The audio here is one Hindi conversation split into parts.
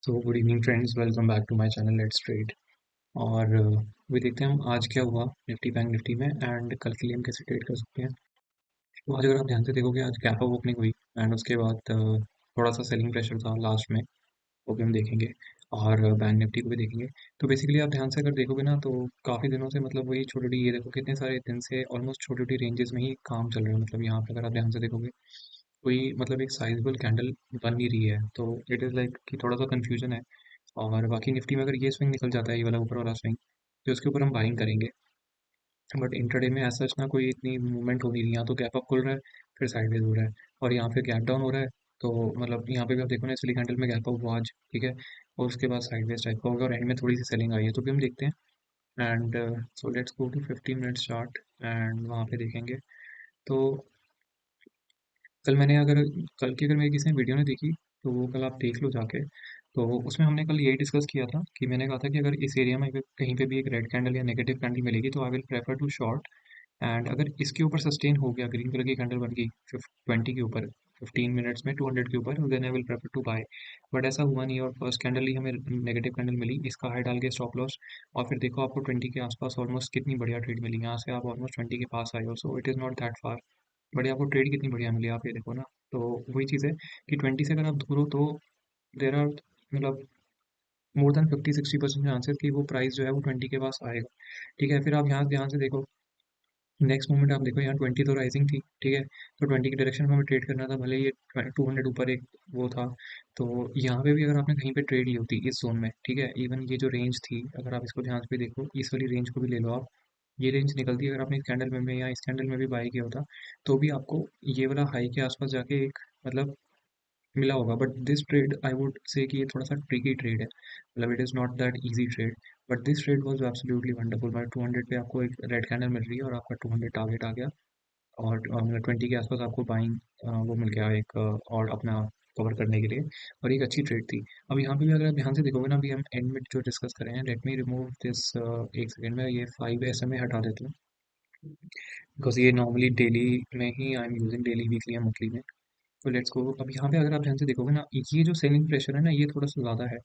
So good evening friends, welcome back to my channel let's trade. और अभी देखते हैं हम आज क्या हुआ निफ्टी बैंक निफ्टी में एंड कल के लिए हम कैसे ट्रेड कर सकते हैं। तो आज अगर आप ध्यान से देखोगे आज गैप अप ओपनिंग हुई एंड उसके बाद थोड़ा सा सेलिंग प्रेशर था लास्ट में, वो भी हम देखेंगे। और बैंक निफ्टी को भी देखेंगे। तो बेसिकली आप ध्यान से अगर देखोगे ना तो काफ़ी दिनों से मतलब वही छोटी छोटी ये देखो कितने सारे दिन से ऑलमोस्ट छोटी छोटी रेंजेस में ही काम चल रहा है। मतलब यहाँ पे अगर आप ध्यान से देखोगे कोई मतलब एक साइजेबल कैंडल बन नहीं रही है, तो इट इज़ लाइक कि थोड़ा सा कंफ्यूजन है। और बाकी निफ्टी में अगर ये स्विंग निकल जाता है, ये वाला ऊपर वाला स्विंग, तो उसके ऊपर हम बाइंग करेंगे। बट इंट्राडे में ऐसा ना कोई इतनी मूवमेंट हो नहीं रही, यहाँ तो गैप अप खुल रहा है, फिर साइडवेज हो रहा है, और यहाँ पे गैप डाउन हो रहा है। तो मतलब यहाँ पे भी आप देखो ना, इसलिए कैंडल में गैप अप हुआ आज, ठीक है। और उसके बाद साइडवेज टाइप का होगा और एंड में थोड़ी सी सेलिंग आई है, तो भी हम देखते हैं। And so let's go to 15 minutes chart and वहाँ पे देखेंगे। तो कल मैंने अगर कल की अगर मेरी किसी ने वीडियो ने देखी, तो वो कल आप देख लो जाके। तो उसमें हमने कल यही डिस्कस किया था कि मैंने कहा था कि अगर इस एरिया में अगर कहीं पे भी एक रेड कैंडल या नेगेटिव कैंडल मिलेगी तो I will prefer to short. And अगर इसके ऊपर सस्टेन हो गया, ग्रीन कलर की कैंडल बन गई 20 के ऊपर, 15 मिनट्स में 200 के ऊपर, then I will prefer to buy. But ऐसा हुआ नहीं और फर्स्ट कैंडल ही हमें नेगेटिव कैंडल मिली, इसका हाई डाल के स्टॉप लॉस। और फिर देखो आपको 20 के आसपास ऑलमोस्ट कितनी बढ़िया ट्रेड मिली, यहाँ से आप ऑलमोस्ट 20 के पास आए हो, so it is not that far. बढ़िया, आपको ट्रेड कितनी बढ़िया मिली, आप ये देखो ना। तो वही चीज़ है कि 20 से अगर आप दूर हो तो देर आर मतलब मोर देन 50-60% चांसेस कि वो प्राइस जो है वो 20 के पास आएगा, ठीक है। फिर आप यहाँ ध्यान से देखो, नेक्स्ट मोमेंट आप देखो, यहाँ 20 तो राइजिंग थी, ठीक है। तो 20 की डायरेक्शन में हमें ट्रेड करना था, भले ये 200 ऊपर एक वो था। तो यहाँ पे भी अगर आपने कहीं पे ट्रेड ली होती इस जोन में, ठीक है, इवन ये जो रेंज थी, अगर आप इसको ध्यान से भी देखो, इस वाली रेंज को भी ले लो आप, ये रेंज निकलती है, अगर आपने इस कैंडल में या इस कैंडल में भी बाई किया होता, तो भी आपको ये वाला हाई के आसपास जाके एक मतलब मिला होगा। But this trade I would say कि ये थोड़ा सा ट्रिकी ट्रेड है, मतलब it is not that easy trade. But this trade was absolutely wonderful. मतलब 200 पे आपको एक रेड कैंडल मिल रही है और आपका 200 टारगेट आ गया, और मतलब 20 के आसपास आपको बाइंग वो मिल गया एक और अपना कवर करने के लिए, और एक अच्छी ट्रेड थी। अब यहाँ पे भी अगर आप ध्यान से देखोगे ना, अभी हम एंड में जो डिस्कस कर रहे हैं, लेट मी रिमूव दिस, एक सेकेंड में ये 5 SMA हटा देता हूँ, बिकॉज ये नॉर्मली डेली में ही I am using, daily weekly या मंथली में। तो लेट्स गो। अब यहाँ पे अगर आप ध्यान से देखोगे ना, ये जो सेलिंग प्रेशर है ना, ये थोड़ा सा ज़्यादा है।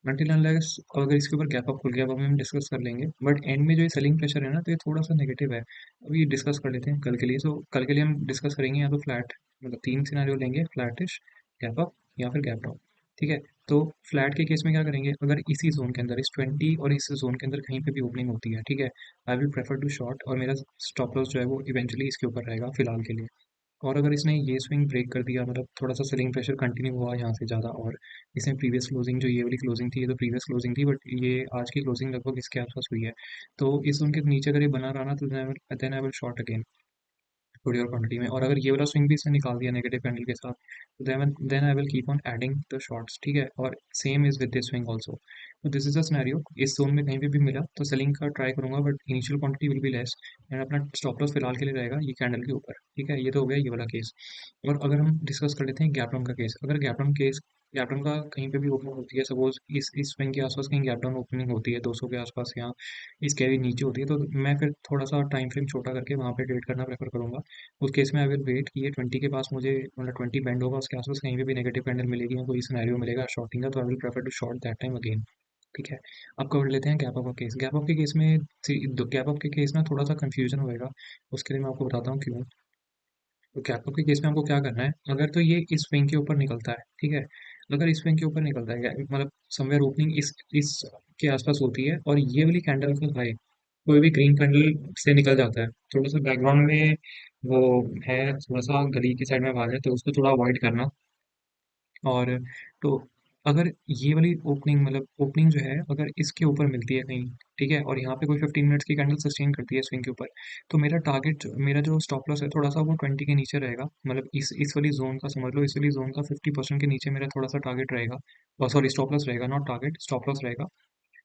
अनटिल अनलेस अगर इसके ऊपर गैप अप खुल गया, अब हम डिस्कस कर लेंगे। बट एंड में जो ये सेलिंग प्रेशर है ना, तो ये थोड़ा सा नेगेटिव है। अभी डिस्कस कर लेते हैं कल के लिए। सो कल के लिए हम डिस्कस करेंगे या तो फ्लैट, मतलब तीन सिनारियो लेंगे, फ्लैटिश, गैप अप या फिर गैप डाउन, ठीक है। तो फ्लैट के केस में क्या करेंगे, अगर इसी जोन के अंदर, इस 20 और इस जोन के अंदर कहीं पे भी ओपनिंग होती है, ठीक है, I will prefer to short, और मेरा स्टॉप लॉस जो है वो इवेंचुअली इसके ऊपर रहेगा फिलहाल के लिए। और अगर इसने ये स्विंग ब्रेक कर दिया, मतलब थोड़ा सा सेलिंग प्रेशर कंटिन्यू हुआ यहाँ से ज़्यादा, और इसमें प्रीवियस क्लोजिंग जो ये वाली क्लोजिंग थी, ये तो प्रीवियस क्लोजिंग थी, बट ये आज की क्लोजिंग लगभग इसके आसपास हुई है। तो इस जोन के नीचे अगर ये बना रहा ना, तो then I will short again थोड़ी और क्वांटिटी में। और अगर ये वाला स्विंग भी इसने निकाल दिया नेगेटिव कैंडल के साथ, तो then I will keep on adding the shorts, ठीक है। और same is with this swing also. तो दिस इज अ सिनेरियो, इस जोन में कहीं पे भी मिला तो सेलिंग का ट्राई करूंगा, but initial quantity will be less, and अपना स्टॉप लॉस फिलहाल के लिए रहेगा ये कैंडल के ऊपर, ठीक है। ये तो हो गया ये वाला केस। और अगर हम डिस्कस कर लेते हैं गैप डाउन का केस, अगर गैप डाउन का कहीं पे भी ओपनिंग होती है, सपोज इस स्विंग के आसपास कहीं गैप डाउन ओपनिंग होती है 200 के आसपास, या इसके भी नीचे होती है, तो मैं फिर थोड़ा सा टाइम फ्रेम छोटा करके वहाँ पे ट्रेड करना प्रेफर करूंगा। उस केस में आई विल वेट कि ये 20 के पास मुझे, मतलब 20 बैंड होगा, उसके आसपास कहीं पे भी नेगेटिव कैंडल मिलेगी या कोई सिनेरियो मिलेगा शॉर्टिंग का, तो I will prefer to short that time again, ठीक है। अब कवर लेते हैं गैप अप का केस। गैप अप के केस में गैप अप के केस में थोड़ा सा कंफ्यूजन होएगा, उसके लिए मैं आपको बताता हूँ क्यों। तो गैप अप के केस में हमको क्या करना है, अगर तो ये इस स्विंग के ऊपर निकलता है, ठीक है, अगर इस स्विंग के ऊपर निकलता है, मतलब समवेयर ओपनिंग इस के आसपास होती है, और ये वाली कैंडल का हाई कोई भी ग्रीन कैंडल से निकल जाता है, थोड़ा सा बैकग्राउंड में वो है, थोड़ा सा गली की साइड में आवाज है, तो उसको थोड़ा अवॉइड करना। और तो अगर ये वाली ओपनिंग, मतलब ओपनिंग जो है, अगर इसके ऊपर मिलती है कहीं, ठीक है, और यहाँ पे कोई 15 मिनट्स की कैंडल सस्टेन करती है स्विंग के ऊपर, तो मेरा टारगेट, मेरा जो स्टॉप लॉस है थोड़ा सा वो 20 के नीचे रहेगा। मतलब इस वाली जोन का समझ लो, इस वाली जोन का 50% के नीचे मेरा थोड़ा सा टारगेट रहेगा, सॉरी स्टॉप लॉस रहेगा, नॉट टारगेट, स्टॉप लॉस रहेगा।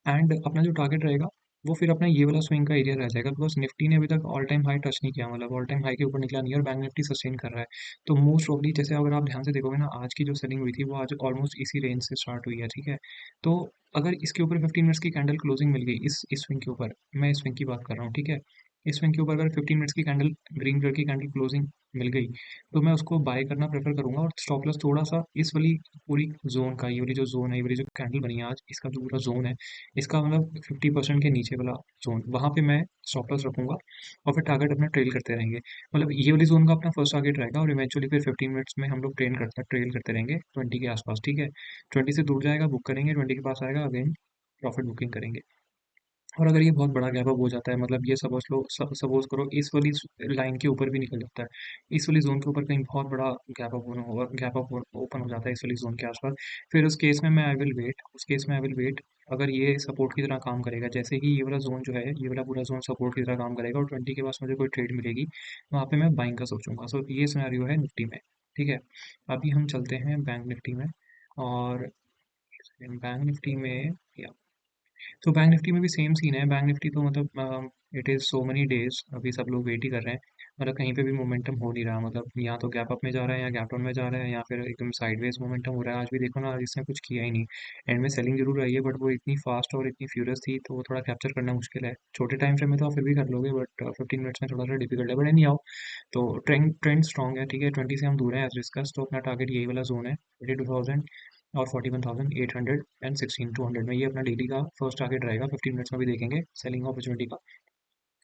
एंड अपना जो टारगेट रहेगा वो फिर अपना ये वाला स्विंग का एरिया रह जाएगा, बिकॉज निफ्टी ने अभी तक ऑल टाइम हाई टच नहीं किया, मतलब ऑल टाइम हाई के ऊपर निकला नहीं है, और बैंक निफ्टी सस्टेन कर रहा है। तो मोस्ट ऑफली, जैसे अगर आप ध्यान से देखोगे ना, आज की जो सेलिंग हुई थी वो आज ऑलमोस्ट इसी रेंज से स्टार्ट हुई है, ठीक है। तो अगर इसके ऊपर 15 मिनट्स की कैंडल क्लोजिंग मिल गई इस स्विंग के ऊपर, मैं इस स्विंग की बात कर रहा हूँ, ठीक है, इस स्विंग के ऊपर अगर 15 मिनट्स की कैंडल, ग्रीन कलर की कैंडल क्लोजिंग मिल गई, तो मैं उसको बाय करना प्रेफर करूंगा, और स्टॉप लॉस थोड़ा सा इस वाली पूरी जोन का, ये वाली जो जोन है, ये वाली जो कैंडल बनी है आज, इसका जो पूरा जोन है, इसका मतलब 50% के नीचे वाला जोन, वहां पे मैं स्टॉप लॉस रखूंगा, और फिर टारगेट अपना ट्रेल करते रहेंगे। मतलब ये वाली जोन का अपना फर्स्ट टारगेट रहेगा, और इवेंचुअली फिर 15 मिनट्स में हम लोग ट्रेल करते रहेंगे 20 के आसपास, ठीक है। 20 से दूर जाएगा, बुक करेंगे, 20 के पास आएगा, अगेन प्रॉफिट बुकिंग करेंगे। और अगर ये बहुत बड़ा गैप अप हो जाता है, मतलब ये सपोज लो, सपोज करो इस वाली लाइन के ऊपर भी निकल जाता है, इस वाली जोन के ऊपर कहीं बहुत बड़ा गैप अप होना होगा, गैप अप ओपन हो जाता है इस वाली जोन के आसपास, फिर उस केस में मैं आई विल वेट, उस केस में आई विल वेट। अगर ये सपोर्ट की तरह काम करेगा, जैसे कि ये वाला जोन जो है, ये वाला पूरा जोन सपोर्ट की तरह काम करेगा, और 20 के पास मुझे कोई ट्रेड मिलेगी, वहाँ पे मैं बाइंग का सोचूंगा। सो ये सिनेरियो है निफ्टी में, ठीक है। अभी हम चलते हैं बैंक निफ्टी में, और बैंक निफ्टी में, तो बैंक निफ्टी में भी सेम सीन है। बैंक निफ्टी तो मतलब it is so many days, अभी सब लोग वेट ही कर रहे हैं, मतलब कहीं पे भी मोमेंटम हो नहीं रहा, मतलब या तो गैप अप में जा रहा है, या गैप डाउन में जा रहा है, या फिर एकदम साइडवेज मोमेंटम हो रहा है। आज भी देखो ना, आज इसने कुछ किया ही नहीं। एंड में सेलिंग जरूर रही है, बट वो इतनी फास्ट और इतनी फ्यूरियस थी, तो वो थोड़ा कैप्चर करना मुश्किल है। छोटे टाइम फ्रेम में तो आप फिर भी कर लोगे, बट 15 मिनट्स में थोड़ा सा डिफिकल्ट है, बट एनी आओ। तो ट्रेंड ट्रेंड स्ट्रॉन्ग है, ठीक है। 20 से हम दूर हैं एज डिस्कस, तो अपना टारगेट यही वाला जोन है, 22,000 और 41,816 200 में, ये अपना डेली का फर्स्ट टारगेट रहेगा। 15 मिनट्स में भी देखेंगे सेलिंग अपॉर्चुनिटी का,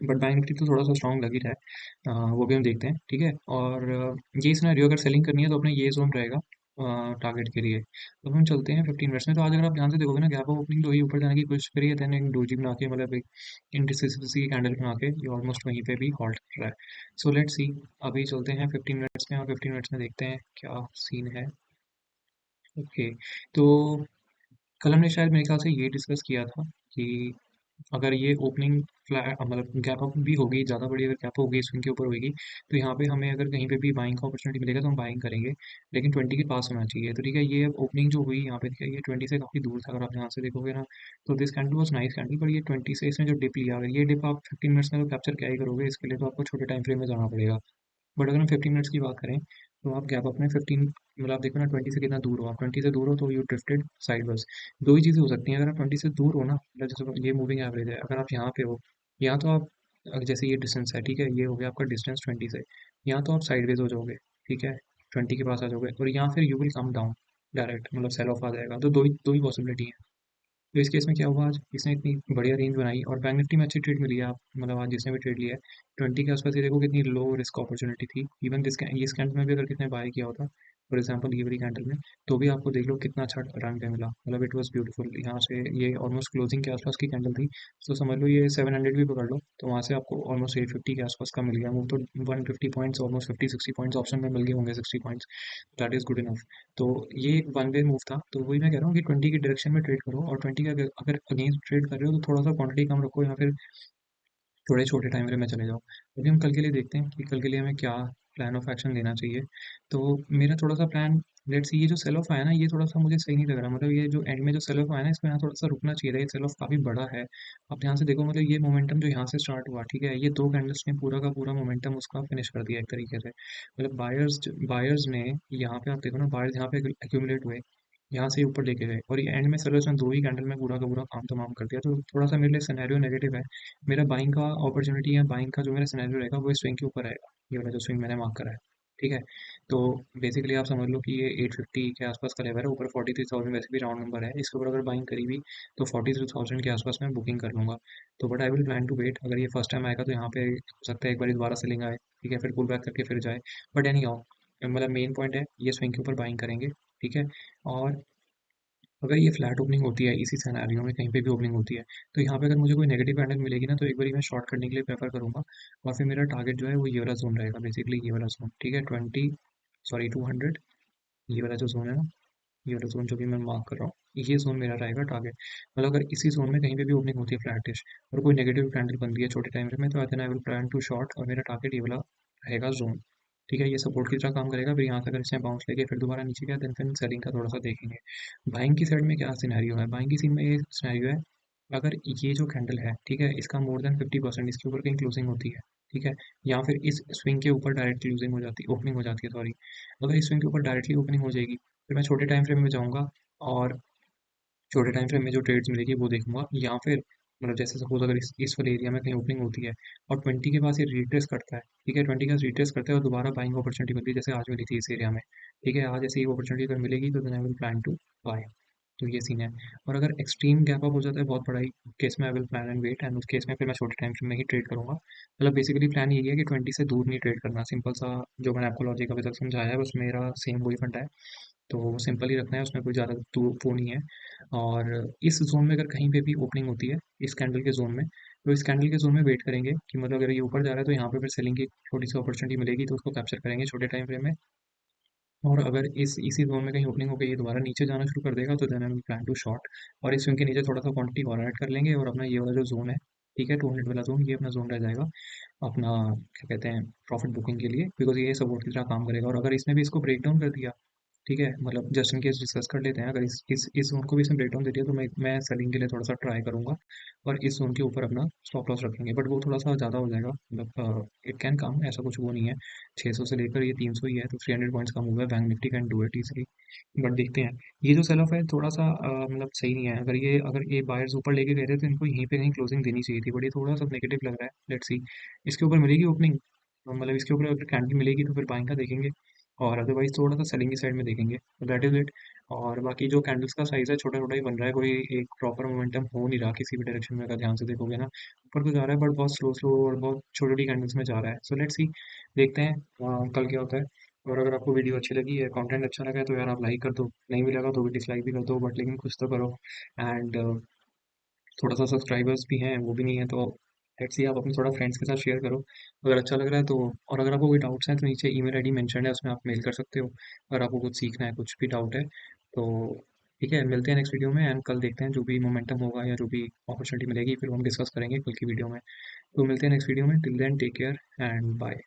बट बैंक निफ्टी तो थोड़ा सा स्ट्रॉन्ग लग ही रहा है, वो भी हम देखते हैं, ठीक है। और ये सिनेरियो अगर सेलिंग करनी है तो अपने ये जोन रहेगा टारगेट के लिए। तो हम चलते हैं 15 मिनट्स में। तो आज अगर आप ध्यान से देखोगे ना, गैप ओपनिंग तो ही ऊपर जाने की कोशिश करी है, देन एक डोजी बना के, मतलब एक इंडिसिस की कैंडल बना के, ये ऑलमोस्ट वहीं पे भी हॉल्ट कर रहा है। सो लेट्स सी, अभी चलते हैं 15 मिनट्स में, और 15 मिनट्स में देखते हैं क्या सीन है। ओके, तो कल हमने शायद मेरे ख्याल से ये डिस्कस किया था कि अगर ये ओपनिंग फ्लैट, मतलब गैप अप भी होगी, ज़्यादा बड़ी अगर गैप होगी, स्विंग के ऊपर होगी, तो यहाँ पे हमें अगर कहीं पे भी बाइंग का अपॉर्चुनिटी मिलेगा तो हम बाइंग करेंगे, लेकिन 20 के पास होना चाहिए। तो ठीक है, ये ओपनिंग जो हुई यहाँ पे, ठीक है, ये 20 से काफ़ी दूर था, अगर आप ध्यान से देखोगे ना, तो this candle was nice candle, पर ये 20 से इसने जो डिप लिया, अगर ये डिप आप 15 मिनट्स में तो कैप्चर क्या ही करोगे, इसके लिए तो आपको छोटे टाइम फ्रेम में जाना पड़ेगा। बट अगर हम 15 मिनट्स की बात करें, तो आप गैप अपने 15, मतलब आप देखो ना 20 से कितना दूर हो, आप 20 से दूर हो तो यू ड्रिफ्टेड साइडवेज। दो ही चीज़ें हो सकती हैं, अगर आप 20 से दूर हो ना, मतलब जैसे ये मूविंग एवरेज है, अगर आप यहाँ पे हो, या तो आप जैसे ये डिस्टेंस है, ठीक है, ये हो गया आपका डिस्टेंस 20 से, या तो आप साइडवेज हो जाओगे, ठीक है, 20 के पास आ जाओगे, और या फिर you will come down direct, मतलब सेल ऑफ आ जाएगा। तो दो ही पॉसिबिलिटी है। तो इस केस में क्या हुआ, आज इसने इतनी बढ़िया रेंज बनाई, और बैंक निफ्टी में अच्छी ट्रेड मिली है, आप मतलब आज जिसने भी ट्रेड लिया है 20 के आसपास, ये देखो कितनी लो रिस्क अपॉर्चुनिटी थी। इवन दिस इस कैंडल में भी अगर कितने बाय किया होता, फॉर एग्जांपल ये वाली कैंडल में, तो भी आपको देख लो कितना अच्छा रन पे मिला, मतलब इट वाज ब्यूटीफुल। यहाँ से ये ऑलमोस्ट क्लोजिंग के आसपास की कैंडल थी, तो समझ लो ये 700 भी पकड़ लो, तो वहाँ से आपको ऑलमोस्ट 850 के आसपास का मिल गया वो तो। 150 पॉइंट्स, ऑलमोस्ट 50-60 पॉइंट्स ऑप्शन में मिल गए होंगे, 60 points, that is good enough. तो ये एक वन वे मूव था, तो वही मैं कह रहा हूँ कि 20 की डायरेक्शन में ट्रेड करो, और 20 का अगर अगेंस्ट ट्रेड कर रहे हो तो थोड़ा सा क्वांटिटी कम रखो, या फिर थोड़े छोटे टाइम फ्रेम में चले जाओ। अभी हम कल के लिए देखते हैं कि कल के लिए हमें क्या प्लान ऑफ एक्शन लेना चाहिए। तो मेरा थोड़ा सा प्लान, लेट्स सी, ये जो सेल ऑफ आया ना, ये थोड़ा सा मुझे सही नहीं लग रहा, मतलब ये जो एंड में जो सेल ऑफ आया ना, इसमें यहाँ थोड़ा सा रुकना चाहिए था, ये सेल ऑफ काफ़ी बड़ा है। आप ध्यान से देखो, मतलब ये मोमेंटम जो यहाँ से स्टार्ट हुआ, ठीक है, ये दो कैंडल्स ने पूरा का पूरा मोमेंटम उसका फिनिश कर दिया एक तरीके से। मतलब बायर्स ने, यहाँ पे आप देखो ना, बायर्स यहाँ पे एक्यूमुलेट हुए, यहाँ से ऊपर लेके गए, और ये एंड में सेलर्स ने दो ही कैंडल में पूरा का पूरा काम तमाम कर दिया। तो थोड़ा सा मेरे लिए सिनेरियो नेगेटिव है। मेरा बाइंग का अपॉर्चुनिटी या बाइंग का जो मेरा सिनेरियो रहेगा, वो स्विंग के ऊपर रहेगा, ये वाला जो स्विंग मैंने मार्क करा है, ठीक है। तो बेसिकली आप समझ लो कि ये 850 के आसपास का लेवल है, ऊपर 43,000 वैसे भी राउंड नंबर है, इसके ऊपर अगर बाइंग करी भी तो 43,000 के आसपास मैं बुकिंग कर लूँगा। तो but I will plan to wait, अगर ये फर्स्ट टाइम आएगा तो यहाँ पे हो सकता है एक बार दोबारा सेलिंग आए, ठीक है, फिर पुल बैक करके फिर जाए। बट एनी हाउ, मतलब मेन पॉइंट है ये स्विंग के ऊपर बाइंग करेंगे, ठीक है। और अगर ये फ्लैट ओपनिंग होती है, इसी सिनेरियो में कहीं पे भी ओपनिंग होती है, तो यहाँ पे अगर मुझे कोई नेगेटिव कैंडल मिलेगी ना, तो एक बारी मैं शॉर्ट करने के लिए प्रेफर करूंगा, और फिर मेरा टारगेट जो है वो ये वाला जोन रहेगा, बेसिकली ये वाला जोन, ठीक है, 200, ये वाला जो जोन है ना, ये वाला जोन जो भी मैं मार्क कर रहा हूँ, ये जोन मेरा रहेगा टारगेट। मतलब अगर इसी जोन में कहीं पे भी ओपनिंग होती है फ्लैटिश, और कोई नेगेटिव कैंडल बनती है छोटे टाइम में, तो I will plan to short, और मेरा टारगेट ये वाला रहेगा जोन, ठीक है। ये सपोर्ट की तरह काम करेगा, फिर यहाँ से अगर इसने बाउंस लेके फिर दोबारा नीचे गया, देन फिर सेलिंग का थोड़ा सा देखेंगे। बाइंग की साइड में क्या सिनेरियो है, बाइंग की सीन में ये सिनेरियो है, अगर ये जो कैंडल है, ठीक है, इसका मोर देन 50% इसके ऊपर कहीं क्लोजिंग होती है, ठीक है, या फिर इस स्विंग के ऊपर डायरेक्ट क्लोजिंग हो जाती है, ओपनिंग हो जाती है, सॉरी, अगर इस स्विंग के ऊपर डायरेक्टली ओपनिंग हो जाएगी, फिर मैं छोटे टाइम फ्रेम में जाऊंगा, और छोटे टाइम फ्रेम में जो ट्रेड्स मिलेगी वो देखूंगा, या फिर मतलब जैसे सपोज अगर इस वाले एरिया में कहीं ओपनिंग होती है और 20 के पास ये रिट्रेस करता है, ठीक है, 20 के पास रिट्रेस करता है और दोबारा बाइंग अपॉर्चुनिटी मिलती है जैसे आज मिली थी इस एरिया में, ठीक है, आज ऐसी अपॉर्चुनिटी अगर मिलेगी तो then I will plan to buy. तो ये सीन है। और अगर एक्सट्रीम गैप अप हो जाता है बहुत बड़ा ही केस में, I will plan and wait, and उस केस में फिर मैं छोटे टाइम फ्रेम में ही ट्रेड करूंगा। मतलब बेसिकली प्लान यही है कि 20 से दूर नहीं ट्रेड करना, सिंपल सा। जो मैंने आपको लॉजिक अभी तक समझाया है बस मेरा सेम वही फंडा है। तो सिंपल ही रखना है, उसमें कोई ज़्यादा तो वो नहीं है। और इस जोन में अगर कहीं पे भी ओपनिंग होती है इस कैंडल के जोन में, तो इस कैंडल के जोन में वेट करेंगे कि मतलब अगर ये ऊपर जा रहा है तो यहाँ पे फिर सेलिंग की छोटी सी अपॉर्चुनिटी मिलेगी तो उसको कैप्चर करेंगे छोटे टाइम फ्रेम में। और अगर इसी जोन में कहीं ओपनिंग हो गई ये दोबारा नीचे जाना शुरू कर देगा तो then I will plan to short. और इस स्विंग के नीचे थोड़ा सा क्वांटिटी और ऐड कर लेंगे और अपना ये वाला जो जोन है, ठीक है, 200 वाला जोन, ये अपना जोन रह जाएगा अपना, क्या कहते हैं, प्रॉफिट बुकिंग के लिए, बिकॉज ये सपोर्ट की तरह काम करेगा। और अगर इसने भी इसको ब्रेक डाउन कर दिया, ठीक है, मतलब जस्ट इन केस डिस्कस कर लेते हैं, अगर इस जोन को भी इसने ब्रेक डाउन दे दिया तो मैं सेलिंग के लिए थोड़ा सा ट्राई करूंगा और इस जोन के ऊपर अपना स्टॉप लॉस रखेंगे, बट वो थोड़ा सा ज़्यादा हो जाएगा, मतलब इट कैन कम, ऐसा कुछ वो नहीं है। 600 से लेकर ये 300 ही है तो 300 पॉइंट्स कम हुआ है, bank Nifty can do it easily. But देखते हैं। ये जो सेल ऑफ है थोड़ा सा मतलब सही नहीं है। अगर ये बायर्स ऊपर लेके गए थे तो इनको यहीं पे कहीं क्लोजिंग देनी चाहिए थी, बट ये थोड़ा सा नेगेटिव लग रहा है, लेट्स सी। इसके ऊपर मिलेगी ओपनिंग, मतलब इसके ऊपर अगर कैंडल मिलेगी तो फिर बाइंग का देखेंगे, और अदरवाइज थोड़ा सा सेलिंग की साइड में देखेंगे, तो दैट इज इट। और बाकी जो कैंडल्स का साइज है छोटा छोटा ही बन रहा है, कोई एक प्रॉपर मोमेंटम हो नहीं रहा किसी भी डायरेक्शन में, अगर ध्यान से देखोगे ना, ऊपर तो जा रहा है बट बहुत स्लो स्लो और बहुत छोटी छोटी कैंडल्स में जा रहा है। सो लेट्स सी, देखते हैं कल क्या होता है। और अगर आपको वीडियो अच्छी लगी है, कंटेंट अच्छा लगा है तो यार आप लाइक कर दो, नहीं भी लगा तो भी डिसलाइक भी कर दो, बट लेकिन कुछ तो करो। एंड थोड़ा सा सब्सक्राइबर्स भी हैं वो भी नहीं है तो लेट्स सी, आप अपने थोड़ा फ्रेंड्स के साथ शेयर करो अगर अच्छा लग रहा है तो। और अगर आपको कोई डाउट्स हैं तो नीचे ईमेल आईडी मेंशन है, उसमें आप मेल कर सकते हो अगर आपको कुछ सीखना है, कुछ भी डाउट है तो। ठीक है, मिलते हैं नेक्स्ट वीडियो में, एंड कल देखते हैं जो भी मोमेंटम होगा या जो भी अपॉर्चुनिटी मिलेगी फिर हम डिस्कस करेंगे कल की वीडियो में। तो मिलते हैं नेक्स्ट वीडियो में, till then take care and bye.